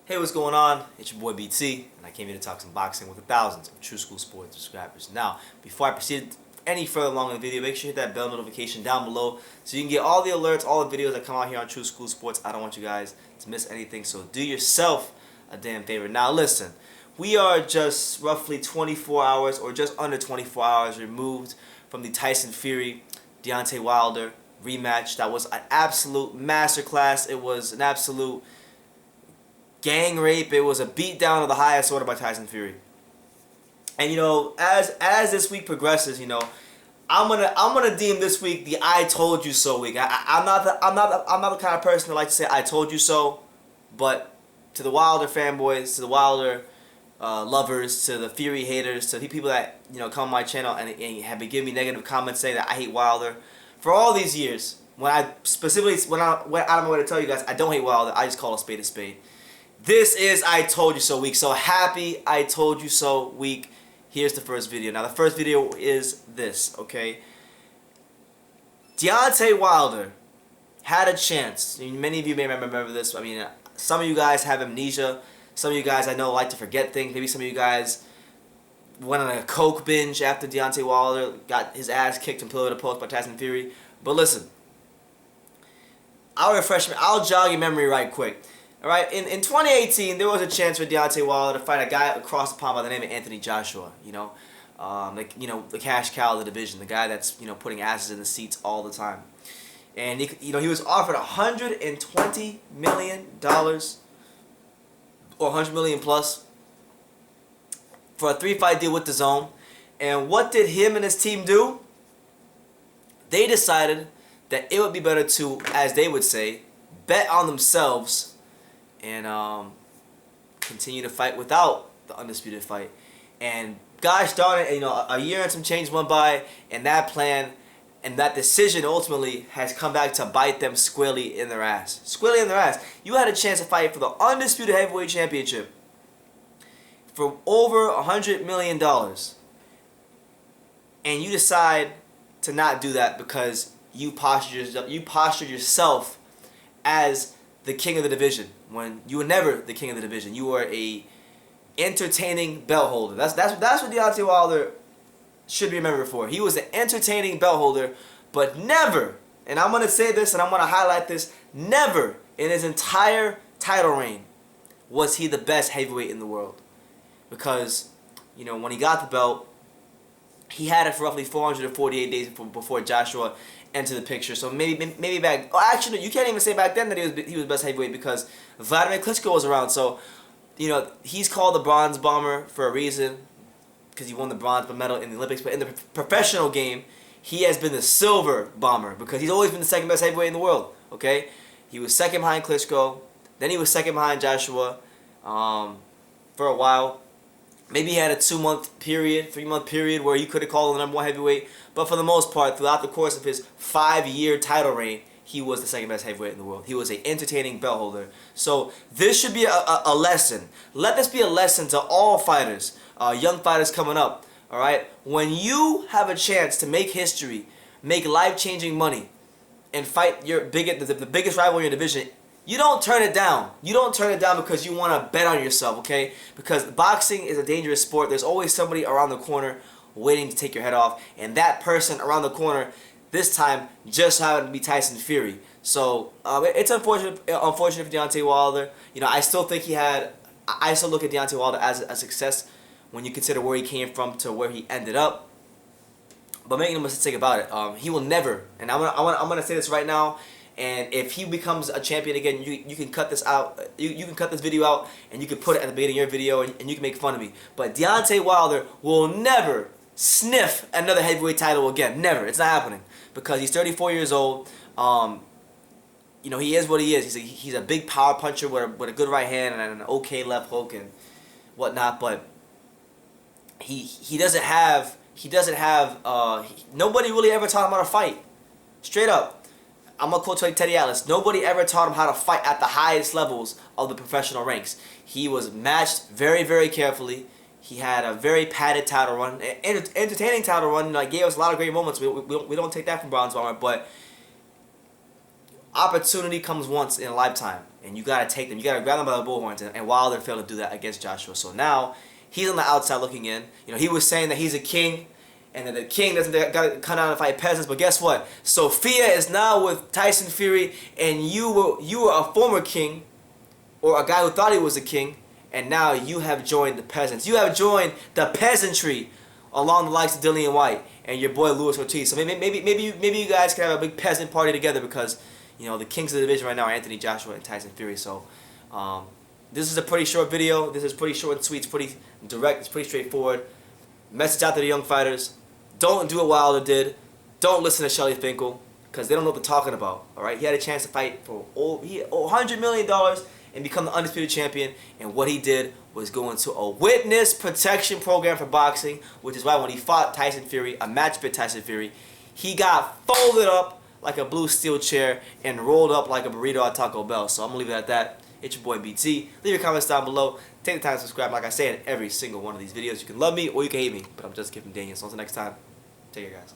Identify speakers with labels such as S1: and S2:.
S1: Hey, what's going on? It's your boy BT, and I came here to talk some boxing with the thousands of True School Sports subscribers. Now, before I proceed any further along in the video, make sure you hit that bell notification down below so you can get all the alerts, all the videos that come out here on True School Sports. I don't want you guys to miss anything, so do yourself a damn favor. Now, listen, we are just roughly 24 hours or just under 24 hours removed from the Tyson Fury Deontay Wilder rematch. That was an absolute masterclass. It was an absolute gang rape. It was a beatdown of the highest order by Tyson Fury. And as this week progresses, I'm gonna deem this week the "I told you so" week. I'm not the kind of person that like to say "I told you so," but to the Wilder fanboys, to the Wilder lovers, to the Fury haters, to the people that come on my channel and have been giving me negative comments saying that I hate Wilder for all these years. When I don't know what to tell you guys, I don't hate Wilder. I just call a spade a spade. This is "I told you so" week. So happy "I told you so" week. Here's the first video. Now the first video is this, okay? Deontay Wilder had a chance. Many of you may remember this. I mean, some of you guys have amnesia. Some of you guys I know like to forget things. Maybe some of you guys went on a coke binge after Deontay Wilder got his ass kicked from pillar to post by Tyson Fury. But listen, I'll jog your memory right quick. All right, in 2018, there was a chance for Deontay Wilder to fight a guy across the pond by the name of Anthony Joshua. The cash cow of the division, the guy that's putting asses in the seats all the time. And he was offered $120 million or $100 million plus for a 3-fight deal with DAZN. And what did him and his team do? They decided that it would be better to, as they would say, bet on themselves and continue to fight without the undisputed fight. And gosh darn it, a year and some change went by, and that plan and that decision ultimately has come back to bite them squarely in their ass. Squarely in their ass. You had a chance to fight for the undisputed heavyweight championship for over $100 million, and you decide to not do that because you postured yourself as the king of the division when you were never the king of the division. You were a entertaining belt holder. That's what Deontay Wilder should be remembered for. He was an entertaining belt holder, but never, and I'm gonna say this and I'm gonna highlight this, never in his entire title reign was he the best heavyweight in the world. Because when he got the belt, he had it for roughly 448 days before Joshua entered the picture. So maybe back. Oh, actually, you can't even say back then that he was best heavyweight because Vladimir Klitschko was around. So he's called the Bronze Bomber for a reason because he won the bronze medal in the Olympics. But in the professional game, he has been the Silver Bomber because he's always been the second best heavyweight in the world. Okay, he was second behind Klitschko, then he was second behind Joshua for a while. Maybe he had a 2-month period, 3-month period where he could have called the #1 heavyweight. But for the most part, throughout the course of his 5-year title reign, he was the second best heavyweight in the world. He was an entertaining belt holder. So this should be a lesson. Let this be a lesson to all fighters, young fighters coming up. All right? When you have a chance to make history, make life-changing money, and fight the biggest rival in your division, you don't turn it down. You don't turn it down because you want to bet on yourself, okay? Because boxing is a dangerous sport. There's always somebody around the corner waiting to take your head off. And that person around the corner, this time, just happened to be Tyson Fury. So, it's unfortunate for Deontay Wilder. I still think I still look at Deontay Wilder as a success when you consider where he came from to where he ended up. But make no mistake about it, he will never, and I'm gonna say this right now, and if he becomes a champion again, you can cut this out. You can cut this video out, and you can put it at the beginning of your video, and you can make fun of me. But Deontay Wilder will never sniff another heavyweight title again. Never. It's not happening because he's 34 years old. He is what he is. He's a big power puncher with a good right hand and an okay left hook and whatnot. But he doesn't have nobody really ever taught him how to fight. Straight up. I'm going to quote Teddy Atlas. Nobody ever taught him how to fight at the highest levels of the professional ranks. He was matched very, very carefully. He had a very padded title run. Entertaining title run. Gave us a lot of great moments. We don't take that from Bronze Bomber. But opportunity comes once in a lifetime, and you gotta take them. You gotta grab them by the bullhorns, and Wilder failed to do that against Joshua. So now he's on the outside looking in. You know, he was saying that he's a king, and that the king doesn't gotta come out and fight peasants. But guess what? Sophia is now with Tyson Fury, and you were a former king, or a guy who thought he was a king, and now you have joined the peasants. You have joined the peasantry, along the likes of Dillian White and your boy Luis Ortiz. So maybe you guys can have a big peasant party together, because you know the kings of the division right now are Anthony Joshua and Tyson Fury. So this is a pretty short video. This is pretty short and sweet. It's pretty direct. It's pretty straightforward. Message out to the young fighters: don't do what Wilder did. Don't listen to Shelly Finkel, because they don't know what they're talking about. All right, he had a chance to fight for $100 million and become the undisputed champion, and what he did was go into a witness protection program for boxing, which is why when he fought Tyson Fury, a match fit Tyson Fury, he got folded up like a blue steel chair and rolled up like a burrito at Taco Bell. So I'm going to leave it at that. It's your boy BT. Leave your comments down below. Take the time to subscribe. Like I say in every single one of these videos, you can love me or you can hate me, but I'm just giving Daniel. So until next time, take care, guys.